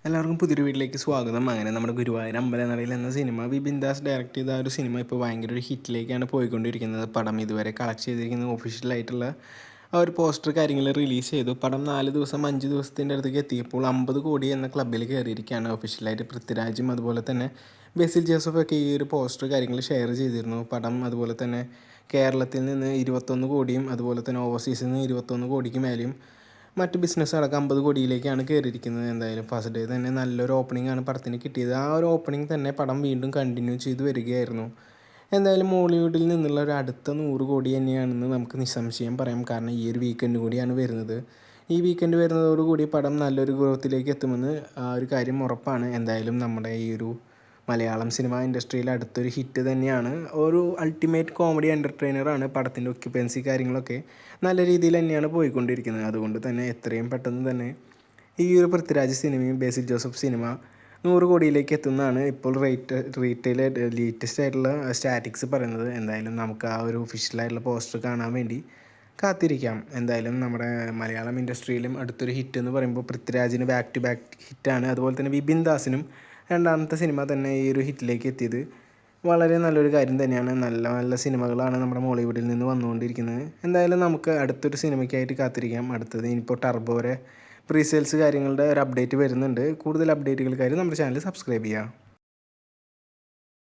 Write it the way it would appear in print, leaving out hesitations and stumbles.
എല്ലാവർക്കും പുതിയൊരു വീട്ടിലേക്ക് സ്വാഗതം. അങ്ങനെ നമ്മുടെ ഗുരുവായൂർ അമ്പലനടയിൽ എന്ന സിനിമ വിപിൻ ദാസ് ഡയറക്റ്റ് ചെയ്ത ഒരു സിനിമ ഇപ്പോൾ ഭയങ്കര ഒരു ഹിറ്റിലേക്കാണ് പോയിക്കൊണ്ടിരിക്കുന്നത്. പടം ഇതുവരെ കളക്ട് ചെയ്തിരിക്കുന്ന ഒഫീഷ്യലായിട്ടുള്ള ആ ഒരു പോസ്റ്റർ കാര്യങ്ങൾ റിലീസ് ചെയ്തു. പടം 4 ദിവസം 5 ദിവസത്തിൻ്റെ അടുത്തേക്ക് എത്തിയപ്പോൾ 50 കോടി എന്ന ക്ലബ്ബിൽ കയറിയിരിക്കുകയാണ്. ഒഫീഷ്യലായിട്ട് പൃഥ്വിരാജും അതുപോലെ തന്നെ ബേസിൽ ജോസഫൊക്കെ ഈ ഒരു പോസ്റ്റർ കാര്യങ്ങൾ ഷെയർ ചെയ്തിരുന്നു. പടം അതുപോലെ തന്നെ കേരളത്തിൽ നിന്ന് 21 കോടിയും അതുപോലെ തന്നെ ഓവർസീസിൽ നിന്ന് 21 കോടിക്ക് മേലെയും മറ്റ് ബിസിനസ് അടക്കം 50 കോടിയിലേക്കാണ് കയറിയിരിക്കുന്നത്. എന്തായാലും ഫസ്റ്റ് ഡേ തന്നെ നല്ലൊരു ഓപ്പണിംഗ് ആണ് പടത്തിന് കിട്ടിയത്. ആ ഒരു ഓപ്പണിംഗ് തന്നെ പടം വീണ്ടും കണ്ടിന്യൂ ചെയ്ത് വരികയായിരുന്നു. എന്തായാലും മോളിവുഡിൽ നിന്നുള്ള ഒരു അടുത്ത 100 കോടി തന്നെയാണെന്ന് നമുക്ക് നിസ്സംശയം പറയാം. കാരണം ഈ ഒരു വീക്കെൻഡ് കൂടിയാണ് വരുന്നത്. ഈ വീക്കെൻഡ് വരുന്നതോടുകൂടി പടം നല്ലൊരു ഗ്രോത്തിലേക്ക് എത്തുമെന്ന് ആ ഒരു കാര്യം ഉറപ്പാണ്. എന്തായാലും നമ്മുടെ ഈ ഒരു മലയാളം സിനിമ ഇൻഡസ്ട്രിയിൽ അടുത്തൊരു ഹിറ്റ് തന്നെയാണ്. ഒരു അൾട്ടിമേറ്റ് കോമഡി എൻ്റർടൈനറാണ്. പടത്തിൻ്റെ ഒക്യുപ്പൻസി കാര്യങ്ങളൊക്കെ നല്ല രീതിയിൽ തന്നെയാണ് പോയിക്കൊണ്ടിരിക്കുന്നത്. അതുകൊണ്ട് തന്നെ എത്രയും പെട്ടെന്ന് തന്നെ ഈ ഒരു പൃഥ്വിരാജ് സിനിമയും ബേസിൽ ജോസഫ് സിനിമ 100 കോടിയിലേക്ക് എത്തുന്നതാണ് ഇപ്പോൾ റീറ്റെയിൽ ലേറ്റസ്റ്റ് ആയിട്ടുള്ള സ്റ്റാറ്റിക്സ് പറയുന്നത്. എന്തായാലും നമുക്ക് ആ ഒരു ഒഫീഷ്യലായിട്ടുള്ള പോസ്റ്റർ കാണാൻ വേണ്ടി കാത്തിരിക്കാം. എന്തായാലും നമ്മുടെ മലയാളം ഇൻഡസ്ട്രിയിലും അടുത്തൊരു ഹിറ്റ് എന്ന് പറയുമ്പോൾ പൃഥ്വിരാജിന് ബാക്ക് ടു ബാക്ക് ഹിറ്റാണ്. അതുപോലെ തന്നെ വിപിൻ ദാസിനും രണ്ടാമത്തെ സിനിമ തന്നെ ഈ ഒരു ഹിറ്റിലേക്ക് എത്തിയത് വളരെ നല്ലൊരു കാര്യം തന്നെയാണ്. നല്ല നല്ല സിനിമകളാണ് നമ്മുടെ മോളിവുഡിൽ നിന്ന് വന്നുകൊണ്ടിരിക്കുന്നത്. എന്തായാലും നമുക്ക് അടുത്തൊരു സിനിമയ്ക്കായിട്ട് കാത്തിരിക്കാം. അടുത്തത് ഇനിയിപ്പോൾ ടർബോരെ പ്രീസെയിൽസ് കാര്യങ്ങളുടെ ഒരു അപ്ഡേറ്റ് വരുന്നുണ്ട്. കൂടുതൽ അപ്ഡേറ്റുകൾക്കായി നമ്മുടെ ചാനൽ സബ്സ്ക്രൈബ് ചെയ്യുക.